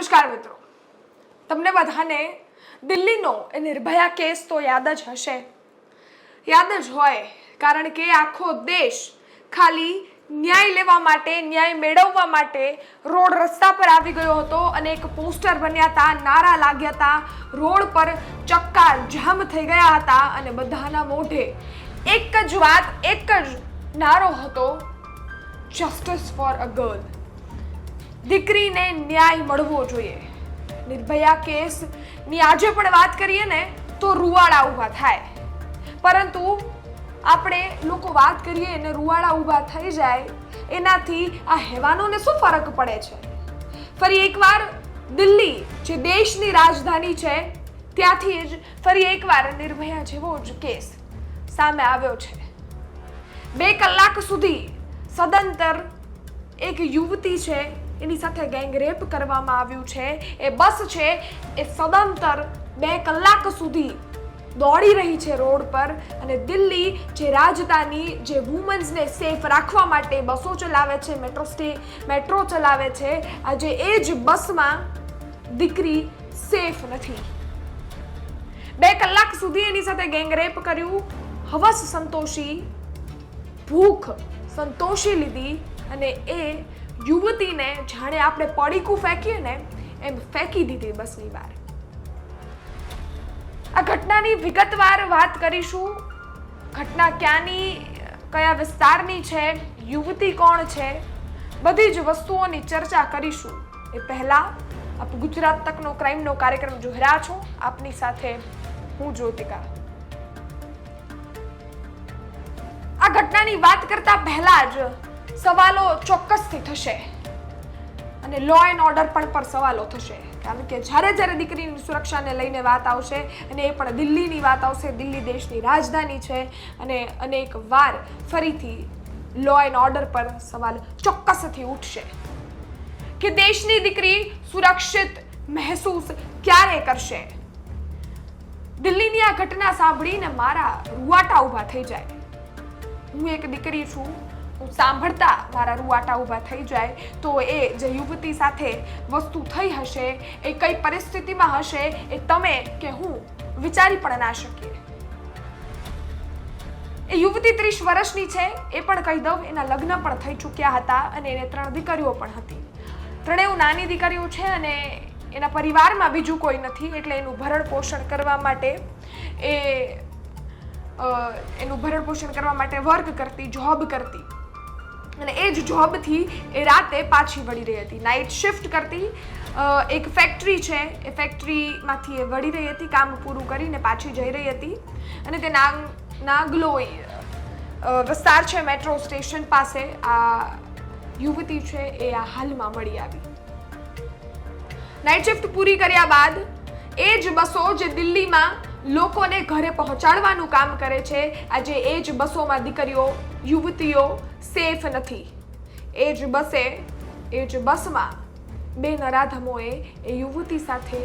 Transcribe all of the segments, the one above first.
નમસ્કાર મિત્રો, તમને બધાને દિલ્હીનો એ નિર્ભયા કેસ તો યાદ જ હશે. યાદ જ હોય, કારણ કે આખો દેશ ખાલી ન્યાય લેવા માટે, ન્યાય મેળવવા માટે રોડ રસ્તા પર આવી ગયો હતો અને એક પોસ્ટર બન્યા હતા, નારા લાગ્યા હતા, રોડ પર ચક્કા જામ થઈ ગયા હતા અને બધાના મોઢે એક જ વાત, એક જ નારો હતો, જસ્ટિસ ફોર અ ગર્લ. દીકરીને ન્યાય મળવો જોઈએ. નિર્ભયા કેસની આજે પણ વાત કરીએ ને તો રૂવાડા ઊભા થાય, પરંતુ આપણે લોકો વાત કરીએ અને રૂવાડા ઊભા થઈ જાય એનાથી આ હેવાનોને શું ફરક પડે છે? ફરી એકવાર દિલ્હી, જે દેશની રાજધાની છે, ત્યાંથી જ ફરી એકવાર નિર્ભયા જેવો જ કેસ સામે આવ્યો છે. 2 કલાક સુધી સદંતર એક યુવતી છે, એની સાથે ગેંગરેપ કરવામાં આવ્યું છે. એ બસ છે એ સદંતર 2 કલાક સુધી દોડી રહી છે રોડ પર, અને દિલ્હી જે રાજધાની, જે વુમન્સને સેફ રાખવા માટે બસો ચલાવે છે, મેટ્રો ચલાવે છે, આજે એ જ બસમાં દીકરી સેફ નથી. 2 કલાક સુધી એની સાથે ગેંગરેપ કર્યું, હવસ સંતોષી, ભૂખ સંતોષી લીધી અને એ યુવતીને જાણે આપણે પડીકું ફેંકીએ ને એમ ફેંકી દીધી બસની બહાર. આ ઘટનાની વિગતવાર વાત કરીશું. ઘટના ક્યાંની, કયા વિસ્તારની છે, યુવતી કોણ છે, બધી જ વસ્તુઓની ચર્ચા કરીશું. એ પહેલા આપ ગુજરાત તકનો ક્રાઇમનો કાર્યક્રમ જોઈ રહ્યા છો. આપની સાથે હું જ્યોતિકા. આ ઘટનાની વાત કરતા પહેલા જ સવાલો ચોક્કસથી થશે અને લો એન્ડ ઓર્ડર પર સવાલો થશે, કારણ કે જ્યારે દીકરીની સુરક્ષાને લઈને વાત આવશે અને એ પણ દિલ્હીની વાત આવશે, દિલ્હી દેશની રાજધાની છે, અને અનેક વાર ફરીથી લો એન્ડ ઓર્ડર પર સવાલ ચોક્કસથી ઉઠશે કે દેશની દીકરી સુરક્ષિત મહેસૂસ ક્યારે કરશે. દિલ્હીની આ ઘટના સાંભળીને મારા રૂવાટા ઊભા થઈ જાય. હું એક દીકરી છું, હું સાંભળતા મારા રૂવાટા ઊભા થઈ જાય. તો એ જે યુવતી સાથે વસ્તુ થઈ હશે, એ કઈ પરિસ્થિતિમાં હશે, એ તમે કે હું વિચારી પણ ના શકીએ. એ યુવતી 30 વર્ષની છે, એ પણ કહી દઉં, એના લગ્ન પણ થઈ ચૂક્યા હતા અને એને 3 દીકરીઓ પણ હતી. 3 નાની દીકરીઓ છે અને એના પરિવારમાં બીજું કોઈ નથી, એટલે એનું ભરણ પોષણ કરવા માટે વર્ક કરતી, જોબ કરતી, અને એ જ જોબથી એ રાતે પાછી વળી રહી હતી. નાઇટ શિફ્ટ કરતી. એક ફેક્ટરી છે, એ ફેક્ટરીમાંથી એ વળી રહી હતી, કામ પૂરું કરીને પાછી જઈ રહી હતી, અને તે નાગલોઈ વિસ્તાર છે, મેટ્રો સ્ટેશન પાસે આ યુવતી છે એ આ હાલમાં મળી આવી. નાઇટ શિફ્ટ પૂરી કર્યા બાદ એ જ બસો જે દિલ્હીમાં લોકોને ઘરે પહોંચાડવાનું કામ કરે છે, આજે એ જ બસોમાં દીકરીઓ, યુવતીઓ સેફ નથી. એ જ બસમાં 2 નરાધમોએ એ યુવતી સાથે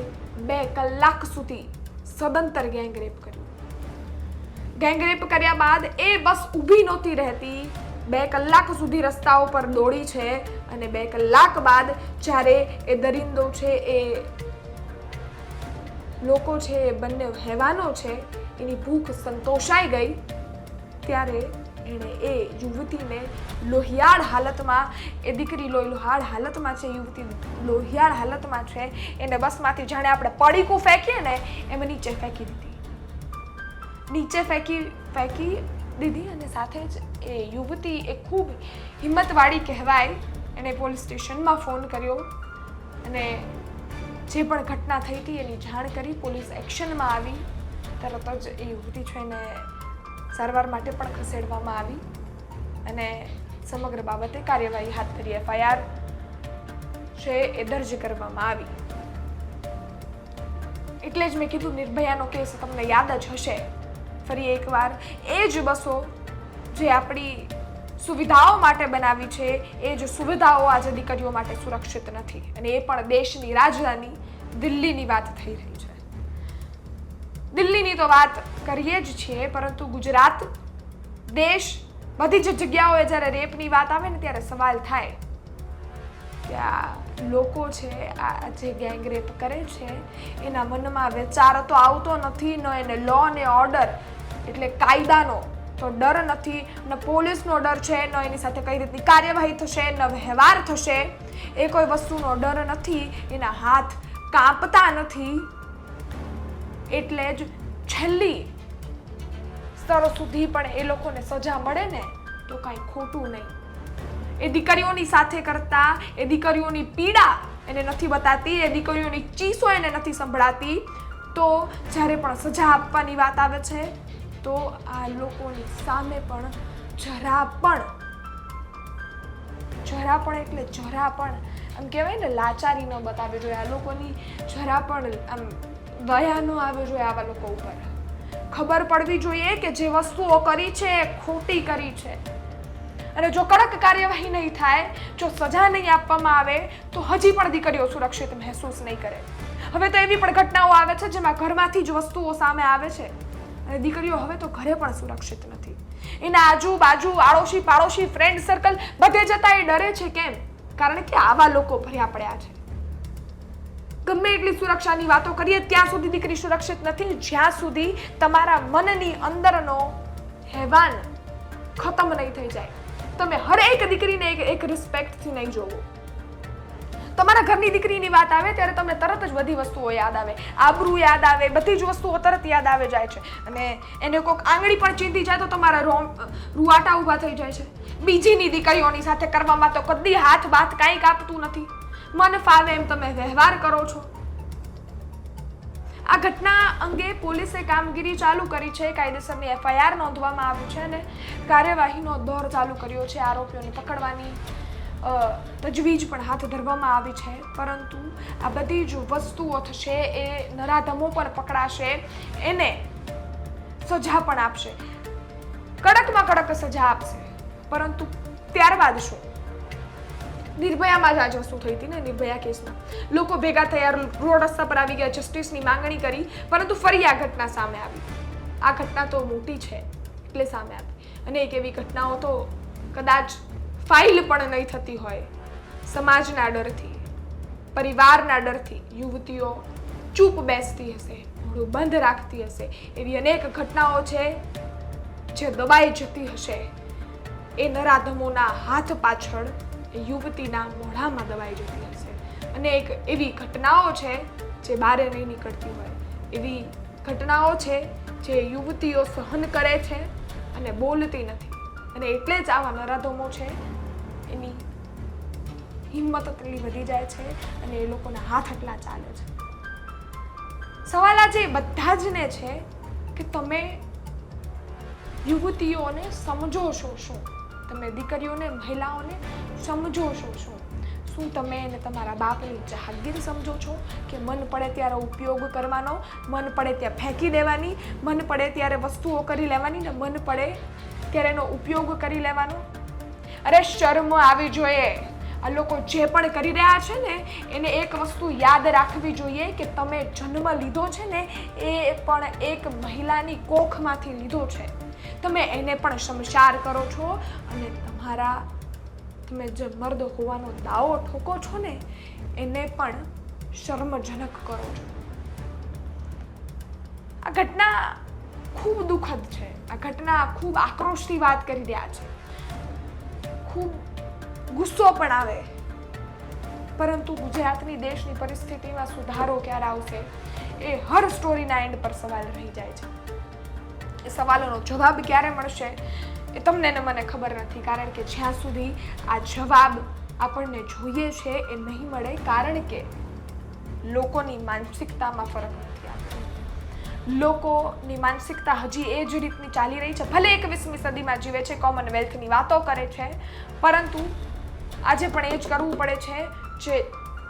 2 કલાક સુધી સદંતર ગેંગરેપ કર્યું. ગેંગરેપ કર્યા બાદ એ બસ ઊભી નહોતી રહેતી, 2 કલાક સુધી રસ્તાઓ પર દોડી છે, અને 2 કલાક બાદ જ્યારે એ દરિંદો છે, એ લોકો છે, એ બંને હેવાનો છે, એની ભૂખ સંતોષાઈ ગઈ, ત્યારે એણે એ યુવતીને લોહિયાળ હાલતમાં, એ દીકરી લોહિયાળ હાલતમાં છે, યુવતી લોહિયાળ હાલતમાં છે, એને બસમાંથી જાણે આપણે પડીકું ફેંકીએ ને એમ નીચે ફેંકી દીધી. અને સાથે જ એ યુવતી એ ખૂબ હિંમતવાળી કહેવાય, એણે પોલીસ સ્ટેશનમાં ફોન કર્યો અને જે પણ ઘટના થઈ હતી એની જાણ કરી. પોલીસ એક્શનમાં આવી. તરત જ એ યુવતી છે એને સારવાર માટે પણ ખસેડવામાં આવી અને સમગ્ર બાબતે કાર્યવાહી હાથ ધરી. FIR છે એ દર્જ કરવામાં આવી. એટલે જ મેં કીધું, નિર્ભયાનો કેસ તમને યાદ જ હશે. ફરી એકવાર એ જ બસો જે આપણી સુવિધાઓ માટે બનાવી છે, એ જ સુવિધાઓ આજે દીકરીઓ માટે સુરક્ષિત નથી, અને એ પણ દેશની રાજધાની દિલ્હીની વાત થઈ રહી છે. દિલ્હીની તો વાત કરીએ જ છીએ, પરંતુ ગુજરાત, દેશ, બધી જ જગ્યાઓએ જ્યારે રેપની વાત આવે ને ત્યારે સવાલ થાય કે આ લોકો છે આ જે ગેંગરેપ કરે છે એના મનમાં વિચાર તો આવતો નથી, ન એને લો અને ઓર્ડર એટલે કાયદાનો તો ડર નથી, ન પોલીસનો ડર છે, ન એની સાથે કઈ રીતની કાર્યવાહી થશે, ન વ્યવહાર થશે, એ કોઈ વસ્તુનો ડર નથી, એના હાથ કાંપતા નથી. એટલે જ છેલ્લી સ્તરો સુધી પણ એ લોકોને સજા મળે ને તો કાંઈ ખોટું નહીં. એ દીકરીઓની સાથે કરતા, એ દીકરીઓની પીડા એને નથી બતાતી, એ દીકરીઓની ચીસો એને નથી સંભળાતી, તો જ્યારે પણ સજા આપવાની વાત આવે છે તો આ લોકોની સામે પણ જરા પણ આમ કહેવાય ને લાચારી ન બતાવે જોઈએ. આ લોકોની જરા પણ આમ દયા ન આવે જોઈએ આવા લોકો ઉપર. ખબર પડવી જોઈએ કે જે વસ્તુઓ કરી છે એ ખોટી કરી છે, અને જો કડક કાર્યવાહી નહીં થાય, જો સજા નહીં આપવામાં આવે તો હજી પણ દીકરીઓ સુરક્ષિત મહેસૂસ નહીં કરે. હવે તો એવી પણ ઘટનાઓ આવે છે જેમાં ઘરમાંથી જ વસ્તુઓ સામે આવે છે અને દીકરીઓ હવે તો ઘરે પણ સુરક્ષિત નથી. એના આજુબાજુ આડોશી પાડોશી ફ્રેન્ડ સર્કલ બધે જતા એ ડરે છે. કેમ? કારણ કે આવા લોકો ભર્યા પડ્યા છે. ગમે એટલી સુરક્ષાની વાતો કરીએ ત્યાં સુધી દીકરી સુરક્ષિત નથી જ્યાં સુધી તમારા મનની અંદરનો હેવાન ખતમ નહીં થઈ જાય. તમે હરેક દીકરીને એક રિસ્પેક્ટથી નહીં જોવો. તમારા ઘરની દીકરીની વાત આવે ત્યારે તમને તરત જ બધી વસ્તુઓ યાદ આવે, આબરૂ યાદ આવે, બધી જ વસ્તુઓ તરત યાદ આવે જાય છે. અને એને કોઈક આંગળી પણ ચીંધી જાય તો તમારા રૂવાટા ઊભા થઈ જાય છે. બીજીની દીકરીઓની સાથે કરવામાં તો કદી હાથ બાથ કાંઈ કાપતું નથી. મન ફાવે એમ તમે વ્યવહાર કરો છો. આ ઘટના અંગે પોલીસે કામગીરી ચાલુ કરી છે, કાયદેસરની FIR નોંધવામાં આવી છે અને કાર્યવાહીનો દોર ચાલુ કર્યો છે. આરોપીઓને પકડવાની તજવીજ પણ હાથ ધરવામાં આવી છે. પરંતુ આ બધી જ વસ્તુઓ થશે, એ નરાધમો પણ પકડાશે, એને સજા પણ આપશે, કડકમાં કડક સજા આપશે. પરંતુ ત્યારબાદ શું? નિર્ભયામાં જ આ વસ્તુ થઈ હતી ને, નિર્ભયા કેસમાં લોકો ભેગા થયા, રોડ રસ્તા પર આવી ગયા, જસ્ટિસની માંગણી કરી, પરંતુ ફરી આ ઘટના સામે આવી. આ ઘટના તો મોટી છે એટલે સામે આવી. અને એક એવી ઘટનાઓ તો કદાચ ફાઇલ પણ નહીં થતી હોય. સમાજના ડરથી, પરિવારના ડરથી યુવતીઓ ચૂપ બેસતી હશે, મોઢું બંધ રાખતી હશે. એવી અનેક ઘટનાઓ છે જે દબાઈ જતી હશે. એ નરાધમોના હાથ પાછળ યુવતીના મોઢામાં દબાઈ જતી હશે. અને એક એવી ઘટનાઓ છે જે બહાર નહીં નીકળતી હોય. એવી ઘટનાઓ છે જે યુવતીઓ સહન કરે છે અને બોલતી નથી. અને એટલે જ આવા નરાધમો છે એની હિંમત એટલી વધી જાય છે અને એ લોકોના હાથ એટલા ચાલે છે. સવાલ આજે બધા જ ને છે કે તમે યુવતીઓને સમજો છો શું? તમે દીકરીઓને, મહિલાઓને સમજો છો શું? શું તમે એને તમારા બાપની જહાગીર સમજો છો કે મન પડે ત્યારે ઉપયોગ કરવાનો, મન પડે ત્યાં ફેંકી દેવાની, મન પડે ત્યારે વસ્તુઓ કરી લેવાની ને મન પડે ત્યારે એનો ઉપયોગ કરી લેવાનો? અરે શરમ આવી જોઈએ. આ લોકો જે પણ કરી રહ્યા છે ને એને એક વસ્તુ યાદ રાખવી જોઈએ કે તમે જન્મ લીધો છે ને એ પણ એક મહિલાની કોખમાંથી લીધો છે. તમે એને પણ શમશાર કરો છો અને તમે જે મર્દ હોવાનો દાવો ઠોકો છો ને એને પણ શર્મજનક કરો છો. આ ઘટના ખૂબ દુઃખદ છે. આ ઘટના ખૂબ આક્રોશથી વાત કરી રહ્યા છે. ખૂબ ગુસ્સો પણ આવે. પરંતુ ગુજરાતની દેશની પરિસ્થિતિમાં સુધારો ક્યારે આવશે એ હર સ્ટોરીના એન્ડ પર સવાલ રહી જાય છે. એ સવાલોનો જવાબ ક્યારે મળશે એ તમને ને મને ખબર નથી. કારણ કે જ્યાં સુધી આ જવાબ આપણને જોઈએ છે એ નહીં મળે, કારણ કે લોકોની માનસિકતામાં ફરક નથી આવતો. લોકોની માનસિકતા હજી એ જ રીતની ચાલી રહી છે. ભલે 21મી સદીમાં જીવે છે, કોમનવેલ્થની વાતો કરે છે, પરંતુ આજે પણ એ જ કરવું પડે છે જે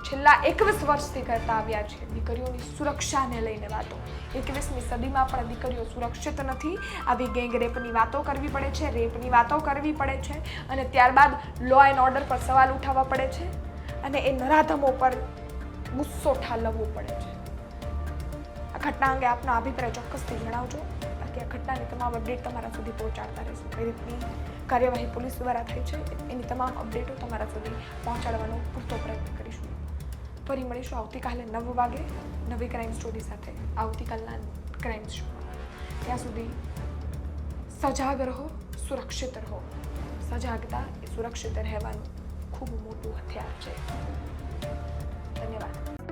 છેલ્લા 21 વર્ષથી કરતા આવ્યા છે. દીકરીઓની સુરક્ષાને લઈને વાતો. 21મી સદીમાં પણ દીકરીઓ સુરક્ષિત નથી. આવી ગેંગરેપની વાતો કરવી પડે છે, રેપની વાતો કરવી પડે છે અને ત્યારબાદ લો એન્ડ ઓર્ડર પર સવાલ ઉઠાવવા પડે છે અને એ નરાધમો પર ગુસ્સો ઠાલવવો પડે છે. આ ઘટના અંગે આપનો અભિપ્રાય ચોક્કસથી જણાવજો. બાકી આ ઘટનાની તમામ અપડેટ તમારા સુધી પહોંચાડતા રહેશું. કઈ રીતની કાર્યવાહી પોલીસ દ્વારા થઈ છે એની તમામ અપડેટો તમારા સુધી પહોંચાડવાનો પૂરતો પ્રયત્ન કરીશું. ફરી મળીશું આવતીકાલે 9 વાગે નવી ક્રાઇમ સ્ટોરી સાથે આવતીકાલના ક્રાઇમ શોમાં. ત્યાં સુધી સજાગ રહો, સુરક્ષિત રહો. સજાગતા એ સુરક્ષિત રહેવાનું ખૂબ મોટું હથિયાર છે. ધન્યવાદ.